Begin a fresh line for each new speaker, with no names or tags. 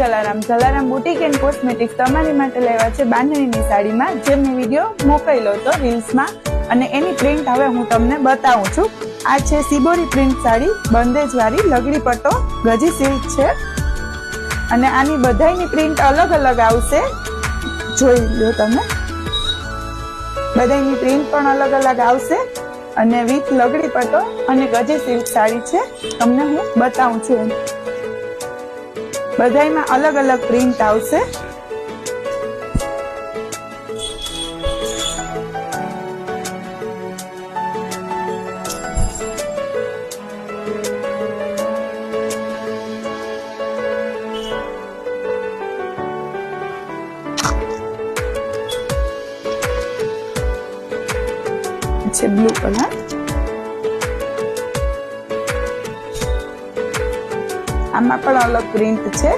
Jalaram boutique and cosmetics તમારી માટે લાવ્યા છે બાંધણીની સાડીમાં, જે મેં વિડીયો મોકલ્યો હતો રીલ્સમાં, અને એની પ્રિન્ટ હવે હું તમને બતાવું છું. આ છે સિબોરી પ્રિન્ટ સાડી, બંદેજ વાળી, લગડી પટ્ટો, ગજી સિલ્ક છે, અને આની બધાની પ્રિન્ટ અલગ અલગ આવશે. જોઈ લો તમે, બધાની પ્રિન્ટ પણ અલગ અલગ આવશે, અને વિથ લગડી પટ્ટો અને ગજી સિલ્ક સાડી છે. તમને હું બતાવું છું. બધામાં અલગ અલગ પ્રિન્ટ આવશે. છે બ્લુ કલર, આમાં પણ અલગ પ્રિન્ટ છે.